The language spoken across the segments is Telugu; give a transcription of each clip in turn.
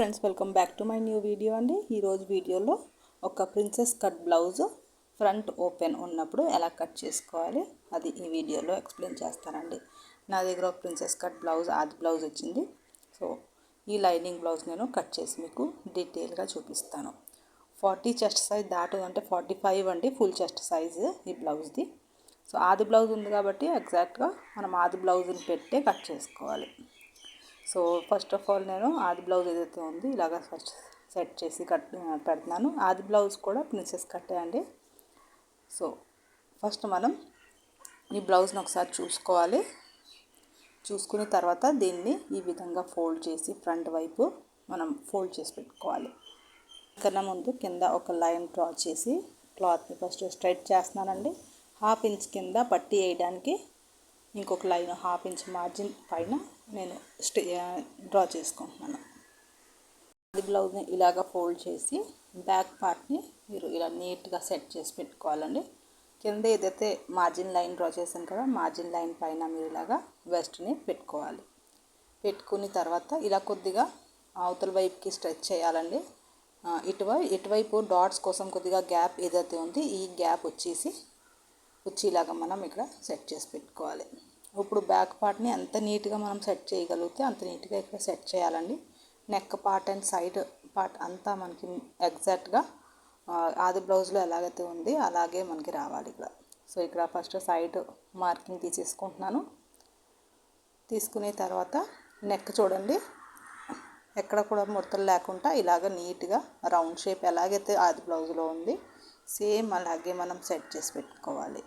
Friends, welcome back to my new video అండి. ఈరోజు వీడియోలో ఒక princess cut blouse front open ఉన్నప్పుడు ఎలా కట్ చేసుకోవాలి అది ఈ వీడియోలో ఎక్స్ప్లెయిన్ చేస్తానండి. నా దగ్గర ఒక ప్రిన్సెస్ కట్ బ్లౌజ్ ఆది బ్లౌజ్ వచ్చింది. సో ఈ లైనింగ్ బ్లౌజ్ నేను కట్ చేసి మీకు డీటెయిల్గా చూపిస్తాను. 40 చెస్ట్ సైజ్ దాటు అంటే 45 అండి ఫుల్ చెస్ట్ సైజు ఈ బ్లౌజ్ది. సో ఆది బ్లౌజ్ ఉంది కాబట్టి ఎగ్జాక్ట్గా మనం ఆది బ్లౌజ్ని పెట్టే కట్ చేసుకోవాలి. సో ఫస్ట్ ఆఫ్ ఆల్ నేను ఆది బ్లౌజ్ ఏదైతే ఉంది ఇలాగ ఫస్ట్ సెట్ చేసి పెడుతున్నాను. ఆది బ్లౌజ్ కూడా ప్రిన్సెస్ కట్టే అండి. సో ఫస్ట్ మనం ఈ బ్లౌజ్ని ఒకసారి చూసుకోవాలి. చూసుకున్న తర్వాత దీన్ని ఈ విధంగా ఫోల్డ్ చేసి ఫ్రంట్ వైపు మనం ఫోల్డ్ చేసి పెట్టుకోవాలి. కన్నా ముందు కింద ఒక లైన్ డ్రా చేసి క్లాత్ని ఫస్ట్ స్ట్రైట్ చేస్తున్నానండి. 1/2 ఇంచ్ కింద పట్టీ వేయడానికి ఇంకొక లైన్ 1/2 ఇంచ్ మార్జిన్ పైన నేను డ్రా చేసుకుంటున్నాను. ఈ బ్లౌజ్ని ఇలాగ ఫోల్డ్ చేసి బ్యాక్ పార్ట్ని మీరు ఇలా నీట్గా సెట్ చేసి పెట్టుకోవాలండి. కింద ఏదైతే మార్జిన్ లైన్ డ్రా చేశాను కదా, మార్జిన్ లైన్ పైన మీరు ఇలాగా వెస్ట్ని పెట్టుకోవాలి. పెట్టుకున్న తర్వాత ఇలా కొద్దిగా అవతల వైపుకి స్ట్రెచ్ చేయాలండి. ఇటువైపు డాట్స్ కోసం కొద్దిగా గ్యాప్ ఏదైతే ఉంది ఈ గ్యాప్ వచ్చేలాగా మనం ఇక్కడ సెట్ చేసి పెట్టుకోవాలి. ఇప్పుడు బ్యాక్ పార్ట్ని ఎంత నీట్గా మనం సెట్ చేయగలిగితే అంత నీట్గా ఇక్కడ సెట్ చేయాలండి. Neck part and side part అంతా మనకి ఎగ్జాక్ట్గా ఆది బ్లౌజ్లో ఎలాగైతే ఉంది అలాగే మనకి రావాలి ఇక్కడ. సో ఇక్కడ ఫస్ట్ సైడ్ మార్కింగ్ తీసేసుకుంటున్నాను. తీసుకునే తర్వాత నెక్ చూడండి, ఎక్కడ కూడా ముడతలు లేకుండా ఇలాగ నీట్గా రౌండ్ షేప్ ఎలాగైతే ఆది బ్లౌజ్లో ఉంది సేమ్ అలాగే మనం సెట్ చేసి పెట్టుకోవాలి.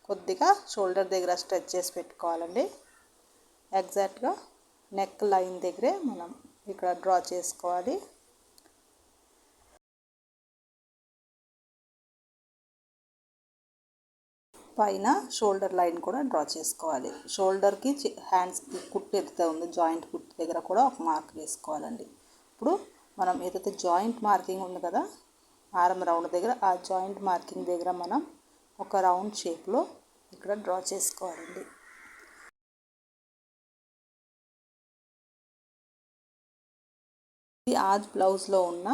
కొద్దిగా షోల్డర్ దగ్గర స్ట్రెచ్ చేసి పెట్టుకోవాలండి. ఎగ్జాక్ట్గా నెక్ లైన్ దగ్గరే మనం ఇక్కడ డ్రా చేసుకోవాలి. పైన షోల్డర్ లైన్ కూడా డ్రా చేసుకోవాలి. షోల్డర్కి హ్యాండ్స్కి కుట్టు ఏదైతే ఉందో జాయింట్ కుట్టు దగ్గర కూడా ఒక మార్క్ వేసుకోవాలండి. ఇప్పుడు మనం ఏదైతే జాయింట్ మార్కింగ్ ఉంది కదా ఆర్మ్ రౌండ్ దగ్గర, ఆ జాయింట్ మార్కింగ్ దగ్గర మనం ఒక రౌండ్ షేప్లో ఇక్కడ డ్రా చేసుకోవాలండి. ఇది ఆది బ్లౌజ్లో ఉన్న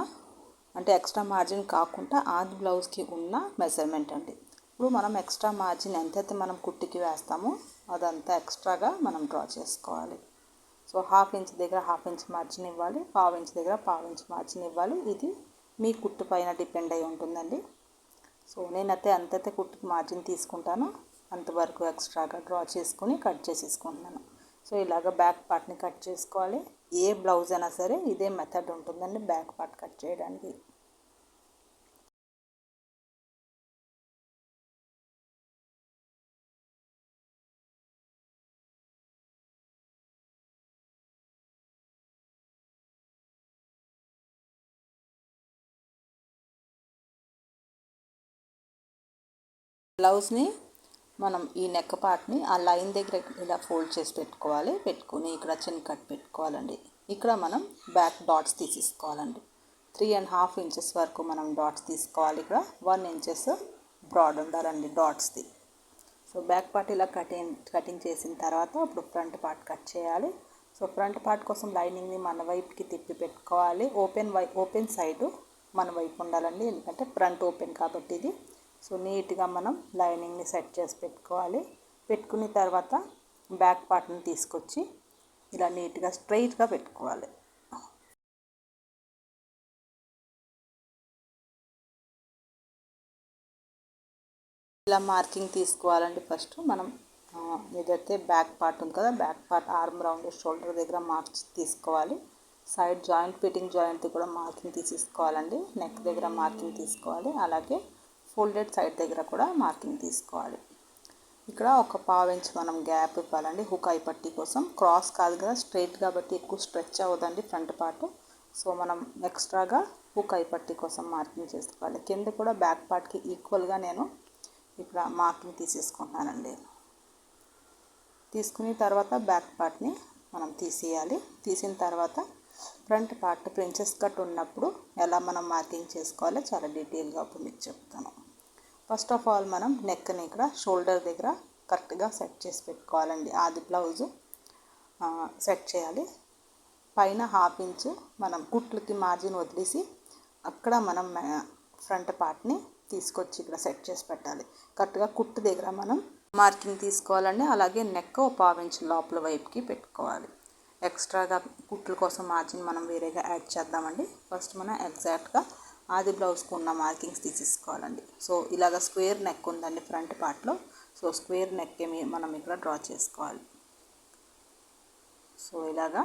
అంటే ఎక్స్ట్రా మార్జిన్ కాకుండా ఆది బ్లౌజ్కి ఉన్న మెజర్మెంట్ అండి. ఇప్పుడు మనం ఎక్స్ట్రా మార్జిన్ ఎంతైతే మనం కుట్టికి వేస్తామో అదంతా ఎక్స్ట్రాగా మనం డ్రా చేసుకోవాలి. సో 1/2 ఇంచ్ దగ్గర 1/2 ఇంచ్ మార్జిన్ ఇవ్వాలి, 1/2 ఇంచ్ దగ్గర 1/2 ఇంచ్ మార్జిన్ ఇవ్వాలి. ఇది మీ కుట్టు పైన డిపెండ్ అయి ఉంటుందండి. సో నేనైతే ఎంతైతే కుట్టుకి మార్జిన్ తీసుకుంటానో అంతవరకు ఎక్స్ట్రాగా డ్రా చేసుకుని కట్ చేసేసుకుంటున్నాను. సో ఇలాగ బ్యాక్ పార్ట్ని కట్ చేసుకోవాలి. ఏ బ్లౌజ్ అయినా సరే ఇదే మెథడ్ ఉంటుందండి బ్యాక్ పార్ట్ కట్ చేయడానికి. బ్లౌజ్ని మనం ఈ నెక్ పార్ట్ని ఆ లైన్ దగ్గర ఇలా ఫోల్డ్ చేసి పెట్టుకోవాలి. పెట్టుకుని ఇక్కడ చిన్న కట్ పెట్టుకోవాలండి. ఇక్కడ మనం బ్యాక్ డాట్స్ తీసేసుకోవాలండి. 3.5 ఇంచెస్ వరకు మనం డాట్స్ తీసుకోవాలి. ఇక్కడ 1 ఇంచెస్ బ్రాడ్ ఉండాలండి డాట్స్ది. సో బ్యాక్ పార్ట్ ఇలా కటింగ్ చేసిన తర్వాత ఇప్పుడు ఫ్రంట్ పార్ట్ కట్ చేయాలి. సో ఫ్రంట్ పార్ట్ కోసం లైనింగ్ని మన వైపుకి తిప్పి పెట్టుకోవాలి. ఓపెన్ సైడు మన వైపు ఉండాలండి, ఎందుకంటే ఫ్రంట్ ఓపెన్ కాబట్టి ఇది. సో నీట్గా మనం లైనింగ్ని సెట్ చేసి పెట్టుకోవాలి. పెట్టుకున్న తర్వాత బ్యాక్ పార్ట్ని తీసుకొచ్చి ఇలా నీట్గా స్ట్రైట్గా పెట్టుకోవాలి. ఇలా మార్కింగ్ తీసుకోవాలండి. ఫస్ట్ మనం ఏదైతే బ్యాక్ పార్ట్ ఉంది కదా, back part arm round shoulder దగ్గర మార్క్స్ తీసుకోవాలి. సైడ్ జాయింట్ ఫిట్టింగ్ జాయింట్ కూడా మార్కింగ్ తీసుకోవాలండి. నెక్ దగ్గర మార్కింగ్ తీసుకోవాలి. అలాగే ఫోల్డెడ్ సైడ్ దగ్గర కూడా మార్కింగ్ తీసుకోవాలి. ఇక్కడ ఒక 1/2 ఇంచ్ మనం గ్యాప్ ఇవ్వాలండి హుక్ ఐ పట్టీ కోసం. క్రాస్ కాదు కదా, స్ట్రైట్ కాబట్టి ఎక్కువ స్ట్రెచ్ అవ్వదండి ఫ్రంట్ పార్ట్. సో మనం ఎక్స్ట్రాగా హుక్ ఐ పట్టీ కోసం మార్కింగ్ చేసుకోవాలి. కింద కూడా బ్యాక్ పార్ట్కి ఈక్వల్గా నేను ఇక్కడ మార్కింగ్ తీసేసుకుంటున్నానండి. తీసుకున్న తర్వాత బ్యాక్ పార్ట్ని మనం తీసేయాలి. తీసిన తర్వాత ఫ్రంట్ పార్ట్ ప్రిన్సెస్ కట్ ఉన్నప్పుడు ఎలా మనం మార్కింగ్ చేసుకోవాలో చాలా డీటెయిల్గా ఇప్పుడు మీకు చెప్తాను. ఫస్ట్ ఆఫ్ ఆల్ మనం నెక్ని ఇక్కడ షోల్డర్ దగ్గర కరెక్ట్గా సెట్ చేసి పెట్టుకోవాలండి. ఆది బ్లౌజు సెట్ చేయాలి. పైన హాఫ్ ఇంచు మనం కుట్లకి మార్జిన్ వదిలేసి అక్కడ మనం ఫ్రంట్ పార్ట్ని తీసుకొచ్చి ఇక్కడ సెట్ చేసి పెట్టాలి. కరెక్ట్గా కుట్టు దగ్గర మనం మార్కింగ్ తీసుకోవాలండి. అలాగే నెక్ పావించి లోపల వైపుకి పెట్టుకోవాలి. ఎక్స్ట్రాగా కుట్ల కోసం మార్జిన్ మనం వేరేగా యాడ్ చేద్దామండి. ఫస్ట్ మనం ఎగ్జాక్ట్గా ఆది బ్లౌజ్కి ఉన్న మార్కింగ్స్ తీసేసుకోవాలండి. సో ఇలాగ స్క్వేర్ నెక్ ఉందండి ఫ్రంట్ పార్ట్లో. సో స్క్వేర్ నెక్ మనం ఇక్కడ డ్రా చేసుకోవాలి. సో ఇలాగా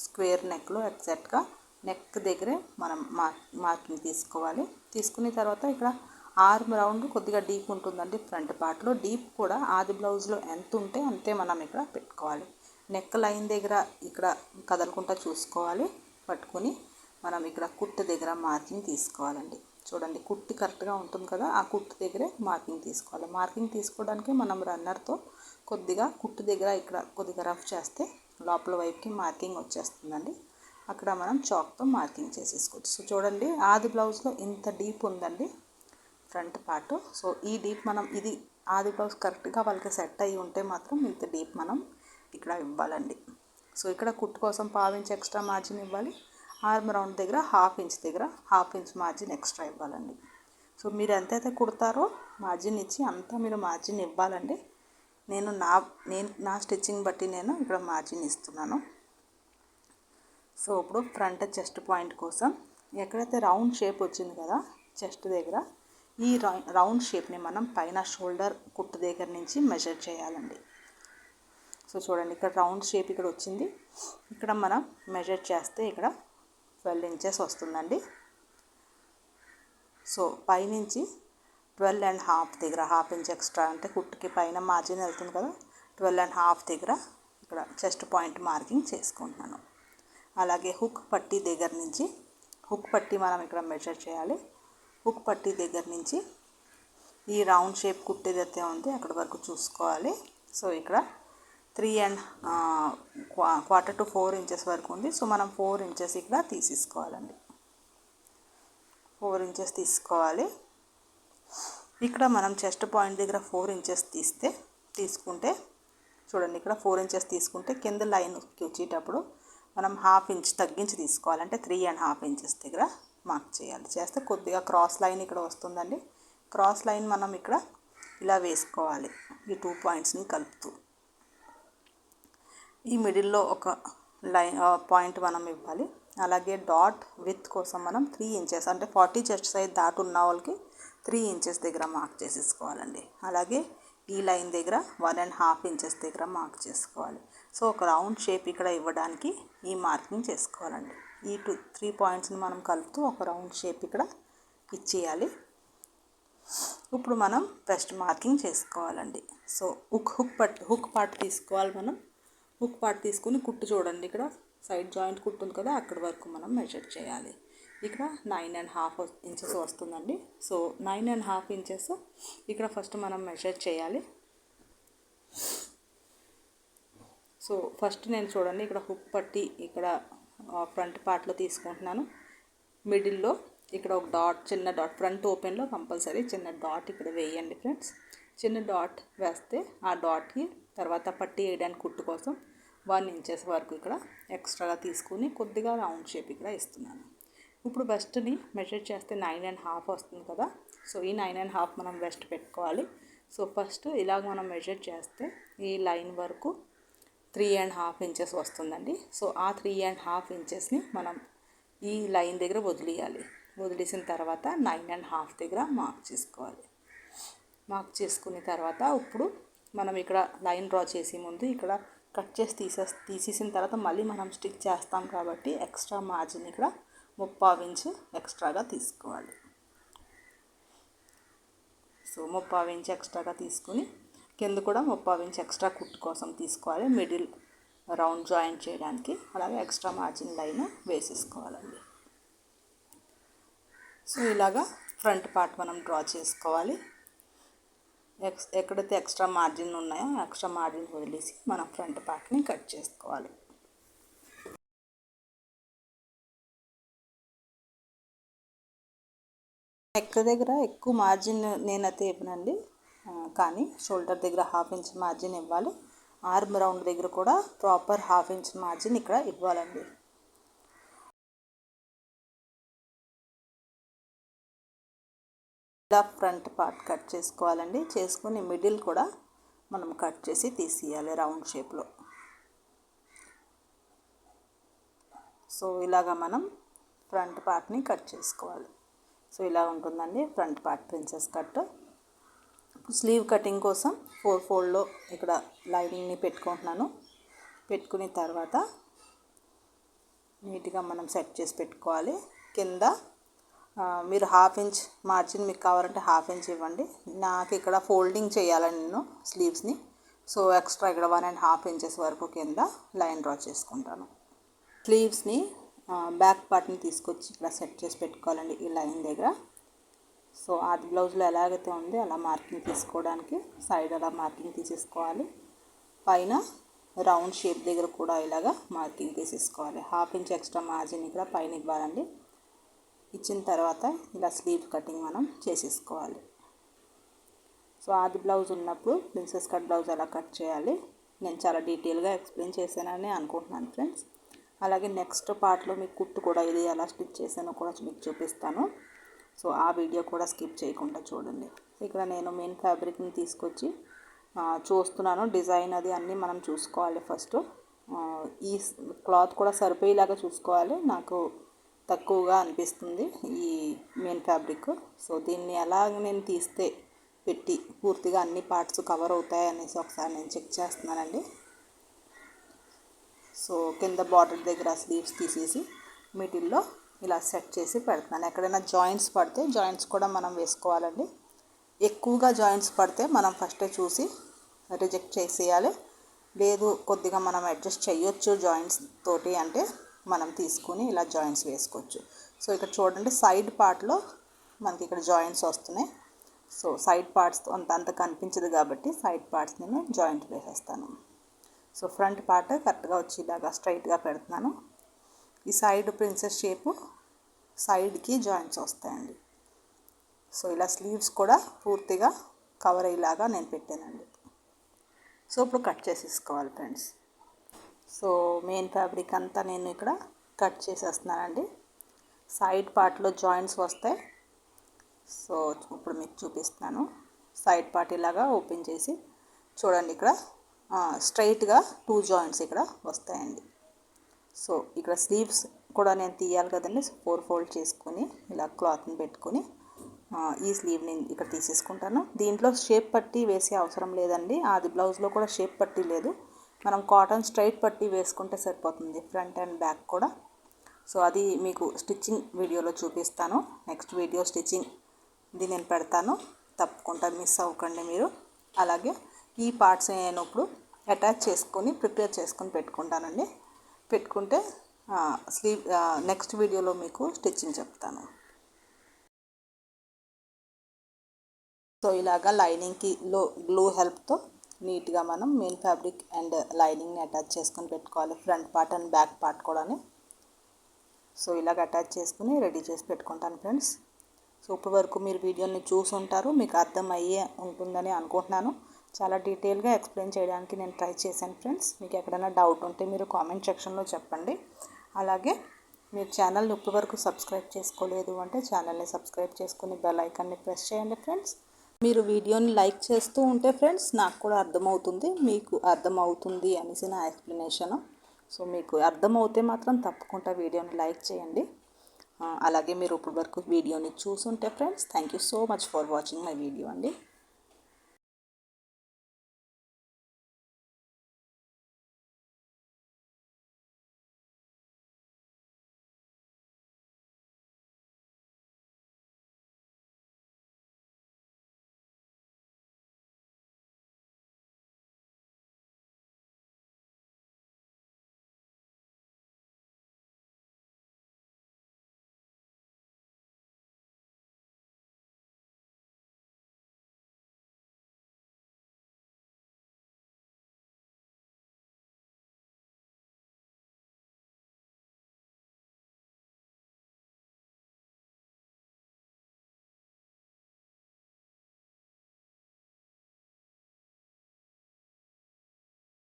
స్క్వేర్ నెక్లో ఎగ్జాక్ట్గా నెక్ దగ్గరే మనం మార్కింగ్ తీసుకోవాలి. తీసుకున్న తర్వాత ఇక్కడ ఆర్మ్ రౌండ్ కొద్దిగా డీప్ ఉంటుందండి ఫ్రంట్ పార్ట్లో. డీప్ కూడా ఆది బ్లౌజ్లో ఎంత ఉంటే అంతే మనం ఇక్కడ పెట్టుకోవాలి. నెక్ లైన్ దగ్గర ఇక్కడ కదలకుండా చూసుకోవాలి. పట్టుకొని మనం ఇక్కడ కుట్టు దగ్గర మార్కింగ్ తీసుకోవాలండి. చూడండి కుట్టు కరెక్ట్గా ఉంటుంది కదా, ఆ కుట్టు దగ్గరే మార్కింగ్ తీసుకోవాలి. మార్కింగ్ తీసుకోవడానికి మనం రన్నర్తో కొద్దిగా కుట్టు దగ్గర ఇక్కడ కొద్దిగా రఫ్ చేస్తే లోపల వైపుకి మార్కింగ్ వచ్చేస్తుందండి. అక్కడ మనం చాక్తో మార్కింగ్ చేసేసుకోవచ్చు. సో చూడండి ఆది బ్లౌజ్లో ఇంత డీప్ ఉందండి ఫ్రంట్ పార్ట్. సో ఈ డీప్ మనం ఇది ఆది బ్లౌజ్ కరెక్ట్గా వాళ్ళకి సెట్ అయ్యి ఉంటే మాత్రం ఇంత డీప్ మనం ఇక్కడ ఇవ్వాలండి. సో ఇక్కడ కుట్టు కోసం పావించి ఎక్స్ట్రా మార్జిన్ ఇవ్వాలి. ఆర్మ్ రౌండ్ దగ్గర హాఫ్ ఇంచ్ మార్జిన్ ఎక్స్ట్రా ఇవ్వాలండి. సో మీరు ఎంతైతే కుడతారో మార్జిన్ ఇచ్చి అంతా మీరు మార్జిన్ ఇవ్వాలండి. నేను నా స్టిచ్చింగ్ బట్టి నేను ఇక్కడ మార్జిన్ ఇస్తున్నాను. సో ఇప్పుడు ఫ్రంట్ చెస్ట్ పాయింట్ కోసం ఎక్కడైతే రౌండ్ షేప్ వచ్చింది కదా చెస్ట్ దగ్గర, ఈ రౌండ్ షేప్ని మనం పైన షోల్డర్ కుట్టు దగ్గర నుంచి మెజర్ చేయాలండి. సో చూడండి ఇక్కడ రౌండ్ షేప్ ఇక్కడ వచ్చింది. ఇక్కడ మనం మెజర్ చేస్తే ఇక్కడ 12 ఇంచెస్ వస్తుందండి. సో పైనుంచి 12.5 దగ్గర హాఫ్ ఇంచ్ ఎక్స్ట్రా అంటే కుట్టుకి పైన మార్జిన్ వెళ్తుంది కదా, 12.5 దగ్గర ఇక్కడ చెస్ట్ పాయింట్ మార్కింగ్ చేసుకుంటున్నాను. అలాగే హుక్ పట్టీ దగ్గర నుంచి హుక్ పట్టీ మనం ఇక్కడ మెజర్ చేయాలి. హుక్ పట్టీ దగ్గర నుంచి ఈ రౌండ్ షేప్ కుట్టు ఏదైతే ఉంది అక్కడ వరకు చూసుకోవాలి. సో ఇక్కడ 3.25 to 4 ఇంచెస్ వరకు ఉంది. సో మనం 4 ఇంచెస్ ఇక్కడ తీసేసుకోవాలండి. 4 ఇంచెస్ తీసుకోవాలి. ఇక్కడ మనం చెస్ట్ పాయింట్ దగ్గర 4 ఇంచెస్ తీసుకుంటే చూడండి ఇక్కడ 4 ఇంచెస్ తీసుకుంటే కింద లైన్కి వచ్చేటప్పుడు మనం హాఫ్ ఇంచ్ తగ్గించి తీసుకోవాలి. అంటే 3.5 ఇంచెస్ దగ్గర మార్క్ చేయాలి. చేస్తే కొద్దిగా క్రాస్ లైన్ ఇక్కడ వస్తుందండి. క్రాస్ లైన్ మనం ఇక్కడ ఇలా వేసుకోవాలి. ఈ 2 పాయింట్స్ని కలుపుతూ ఈ మిడిల్లో ఒక లైన్ పాయింట్ మనం ఇవ్వాలి. అలాగే డాట్ విత్ కోసం మనం 3 ఇంచెస్ అంటే 40 చెస్ట్ సైజ్ దాటి ఉన్న వాళ్ళకి 3 ఇంచెస్ దగ్గర మార్క్ చేసేసుకోవాలండి. అలాగే ఈ లైన్ దగ్గర 1.5 ఇంచెస్ దగ్గర మార్క్ చేసుకోవాలి. సో ఒక రౌండ్ షేప్ ఇక్కడ ఇవ్వడానికి ఈ మార్కింగ్ చేసుకోవాలండి. ఈ 3 పాయింట్స్ని మనం కలుపుతూ ఒక రౌండ్ షేప్ ఇక్కడ ఇచ్చేయాలి. ఇప్పుడు మనం ఫస్ట్ మార్కింగ్ చేసుకోవాలండి. సో హుక్ పార్ట్ తీసుకోవాలి. మనం హుక్ పార్ట్ తీసుకుని కుట్టు చూడండి ఇక్కడ సైడ్ జాయింట్ కుట్టు ఉంది కదా అక్కడి వరకు మనం మెజర్ చేయాలి. ఇక్కడ 9.5 ఇంచెస్ వస్తుందండి. సో 9.5 ఇంచెస్ ఇక్కడ ఫస్ట్ మనం మెజర్ చేయాలి. సో ఫస్ట్ నేను చూడండి ఇక్కడ హుక్ పట్టి ఇక్కడ ఫ్రంట్ పార్ట్లో తీసుకుంటున్నాను. మిడిల్లో ఇక్కడ ఒక చిన్న డాట్ ఫ్రంట్ ఓపెన్లో కంపల్సరీ చిన్న డాట్ ఇక్కడ వేయండి ఫ్రెండ్స్. చిన్న డాట్ వేస్తే ఆ డాట్కి తర్వాత పట్టి వేయడానికి కుట్టు కోసం 1 ఇంచెస్ వరకు ఇక్కడ ఎక్స్ట్రాగా తీసుకుని కొద్దిగా రౌండ్ షేప్ ఇక్కడ ఇస్తున్నాను. ఇప్పుడు వెస్ట్ని మెజర్ చేస్తే 9.5 వస్తుంది కదా. సో ఈ 9.5 మనం వెస్ట్ పెట్టుకోవాలి. సో ఫస్ట్ ఇలాగ మనం మెజర్ చేస్తే ఈ లైన్ వరకు 3.5 ఇంచెస్ వస్తుందండి. సో ఆ 3.5 ఇంచెస్ని మనం ఈ లైన్ దగ్గర వదిలేయాలి. వదిలేసిన తర్వాత 9.5 దగ్గర మార్క్ చేసుకోవాలి. మార్క్ చేసుకున్న తర్వాత ఇప్పుడు మనం ఇక్కడ లైన్ డ్రా చేసే ముందు ఇక్కడ కట్ చేసి తీసేసిన తర్వాత మళ్ళీ మనం స్టిచ్ చేస్తాం కాబట్టి ఎక్స్ట్రా మార్జిన్ ఇక్కడ 3.5 ఇంచ్ ఎక్స్ట్రాగా తీసుకోవాలి. సో 3.5 ఇంచ్ ఎక్స్ట్రాగా తీసుకుని కింద కూడా 3.5 ఇంచ్ ఎక్స్ట్రా కుట్టు కోసం తీసుకోవాలి. మిడిల్ రౌండ్ జాయింట్ చేయడానికి అలాగే ఎక్స్ట్రా మార్జిన్ లైన్ వేసేసుకోవాలండి. సో ఇలాగా ఫ్రంట్ పార్ట్ మనం డ్రా చేసుకోవాలి. ఎక్కడైతే ఎక్స్ట్రా మార్జిన్ ఉన్నాయో ఎక్స్ట్రా మార్జిన్ వదిలేసి మనం ఫ్రంట్ పార్ట్ని కట్ చేసుకోవాలి. నెక్ దగ్గర ఎక్కువ మార్జిన్ నేనైతే ఇవ్వనండి, కానీ షోల్డర్ దగ్గర హాఫ్ ఇంచ్ మార్జిన్ ఇవ్వాలి. ఆర్మ్ రౌండ్ దగ్గర కూడా ప్రాపర్ 1/2 ఇంచ్ మార్జిన్ ఇక్కడ ఇవ్వాలండి. ఇలా ఫ్రంట్ పార్ట్ కట్ చేసుకోవాలండి. చేసుకుని మిడిల్ కూడా మనం కట్ చేసి తీసేయాలి రౌండ్ షేప్లో. సో ఇలాగా మనం ఫ్రంట్ పార్ట్ని కట్ చేసుకోవాలి. సో ఇలా ఉంటుందండి front part princess cut. Slew cutting కోసం 4 ఫోల్డ్లో ఇక్కడ లైనింగ్ని పెట్టుకుంటున్నాను. పెట్టుకున్న తర్వాత నీట్గా మనం సెట్ చేసి పెట్టుకోవాలి. కింద మీరు 1/2 ఇంచ్ మార్జిన్ మీకు కావాలంటే 1/2 ఇంచ్ ఇవ్వండి. నాకు ఇక్కడ ఫోల్డింగ్ చేయాలని నేను స్లీవ్స్ని, సో ఎక్స్ట్రా ఇక్కడ 1.5 ఇంచెస్ వరకు కింద లైన్ డ్రా చేసుకుంటాను. స్లీవ్స్ని బ్యాక్ పార్ట్ని తీసుకొచ్చి ఇక్కడ సెట్ చేసి పెట్టుకోవాలండి ఈ లైన్ దగ్గర. సో ఆది బ్లౌజ్లో ఎలాగైతే ఉంది అలా మార్కింగ్ తీసుకోవడానికి సైడ్ అలా మార్కింగ్ తీసేసుకోవాలి. పైన రౌండ్ షేప్ దగ్గర కూడా ఇలాగా మార్కింగ్ తీసేసుకోవాలి. 1/2 ఇంచ్ ఎక్స్ట్రా మార్జిన్ ఇక్కడ పైన ఇవ్వాలండి. ఇచ్చిన తర్వాత ఇలా స్లీవ్ కటింగ్ మనం చేసేసుకోవాలి. సో ఆది బ్లౌజ్ ఉన్నప్పుడు ప్రిన్సెస్ కట్ బ్లౌజ్ ఎలా కట్ చేయాలి నేను చాలా డీటెయిల్గా ఎక్స్ప్లెయిన్ చేశానని అనుకుంటున్నాను ఫ్రెండ్స్. అలాగే నెక్స్ట్ పార్ట్లో మీకు కుట్టు కూడా ఇది ఎలా స్టిచ్ చేశానో కూడా మీకు చూపిస్తాను. సో ఆ వీడియో కూడా స్కిప్ చేయకుండా చూడండి. ఇక్కడ నేను మెయిన్ ఫ్యాబ్రిక్ని తీసుకొచ్చి చూస్తున్నాను. డిజైన్ అది అన్నీ మనం చూసుకోవాలి. ఫస్ట్ ఈ క్లాత్ కూడా సరిపోయేలాగా చూసుకోవాలి. నాకు తక్కువగా అనిపిస్తుంది ఈ మెయిన్ ఫ్యాబ్రిక్. సో దీన్ని ఎలాగ నేను తీస్తే పెట్టి పూర్తిగా అన్ని పార్ట్స్ కవర్ అవుతాయి అనేసి ఒకసారి నేను చెక్ చేస్తున్నానండి. సో కింద బార్డర్ దగ్గర స్లీవ్స్ తీసేసి మిడిల్లో ఇలా సెట్ చేసి పెడుతున్నాను. ఎక్కడైనా జాయింట్స్ పడితే జాయింట్స్ కూడా మనం వేసుకోవాలండి. ఎక్కువగా జాయింట్స్ పడితే మనం ఫస్టే చూసి రిజెక్ట్ చేసేయాలి. లేదు కొద్దిగా మనం అడ్జస్ట్ చేయొచ్చు జాయింట్స్ తోటి అంటే మనం తీసుకుని ఇలా జాయింట్స్ వేసుకోవచ్చు. సో ఇక్కడ చూడండి సైడ్ పార్ట్లో మనకి ఇక్కడ జాయింట్స్ వస్తున్నాయి. సో సైడ్ పార్ట్స్ అంత కనిపించదు కాబట్టి సైడ్ పార్ట్స్ నేను జాయింట్ వేసేస్తాను. సో ఫ్రంట్ పార్ట్ కరెక్ట్గా వచ్చేలాగా స్ట్రైట్గా పెడుతున్నాను. ఈ సైడ్ ప్రిన్సెస్ షేపు సైడ్కి జాయింట్స్ వస్తాయండి. సో ఇలా స్లీవ్స్ కూడా పూర్తిగా కవర్ అయ్యేలాగా నేను పెట్టానండి. సో ఇప్పుడు కట్ చేసేసుకోవాలి ఫ్రెండ్స్. సో మెయిన్ ఫ్యాబ్రిక్ అంతా నేను ఇక్కడ కట్ చేసేస్తున్నానండి. సైడ్ పార్ట్లో జాయింట్స్ వస్తాయి. సో ఇప్పుడు మీకు చూపిస్తున్నాను. సైడ్ పార్ట్ ఇలాగా ఓపెన్ చేసి చూడండి ఇక్కడ స్ట్రైట్గా 2 జాయింట్స్ ఇక్కడ వస్తాయండి. సో ఇక్కడ స్లీవ్స్ కూడా నేను తీయాలి కదండి. 4 ఫోల్డ్ చేసుకొని ఇలా క్లాత్ని పెట్టుకొని ఈ స్లీవ్ని ఇక్కడ తీసేసుకుంటాను. దీంట్లో షేప్ పట్టీ వేసే అవసరం లేదండి. ఆది బ్లౌజ్లో కూడా షేప్ పట్టీ లేదు. మనం కాటన్ స్ట్రైట్ పట్టీ వేసుకుంటే సరిపోతుంది ఫ్రంట్ అండ్ బ్యాక్ కూడా. సో అది మీకు స్టిచ్చింగ్ వీడియోలో చూపిస్తాను. నెక్స్ట్ వీడియో స్టిచ్చింగ్ ఇది నేను పెడతాను, తప్పకుండా మిస్ అవ్వకండి మీరు. అలాగే ఈ పార్ట్స్ నేను ఇప్పుడు అటాచ్ చేసుకొని ప్రిపేర్ చేసుకొని పెట్టుకుంటానండి. పెట్టుకుంటే స్లీవ్ నెక్స్ట్ వీడియోలో మీకు స్టిచ్చింగ్ చెప్తాను. సో ఇలాగా లైనింగ్కి గ్లూ హెల్ప్తో నీట్గా మనం మెయిన్ ఫ్యాబ్రిక్ అండ్ లైనింగ్ని అటాచ్ చేసుకొని పెట్టుకోవాలి. Front part and back part కూడా. సో ఇలాగ అటాచ్ చేసుకుని రెడీ చేసి పెట్టుకుంటాను ఫ్రెండ్స్. సో ఇప్పటి వరకు మీరు వీడియోని చూసి ఉంటారు, మీకు అర్థం అయ్యే ఉంటుందని అనుకుంటున్నాను. చాలా డీటెయిల్గా ఎక్స్ప్లెయిన్ చేయడానికి నేను ట్రై చేశాను ఫ్రెండ్స్. మీకు ఎక్కడైనా డౌట్ ఉంటే మీరు కామెంట్ సెక్షన్లో చెప్పండి. అలాగే మీరు ఛానల్ని ఇప్పటి వరకు సబ్స్క్రైబ్ చేసుకోలేదు అంటే ఛానల్ని సబ్స్క్రైబ్ చేసుకుని బెల్ ఐకాన్ని ప్రెస్ చేయండి ఫ్రెండ్స్. మీరు వీడియోని లైక్ చేస్తూ ఉంటే ఫ్రెండ్స్ నాకు కూడా అర్థమవుతుంది, మీకు అర్థమవుతుంది అనేసి నా ఎక్స్ప్లెనేషను. సో మీకు అర్థమవుతే మాత్రం తప్పకుండా వీడియోని లైక్ చేయండి. అలాగే మీరు ఇప్పటి వరకు వీడియోని చూసుంటే friends thank you so much for watching my video అండి.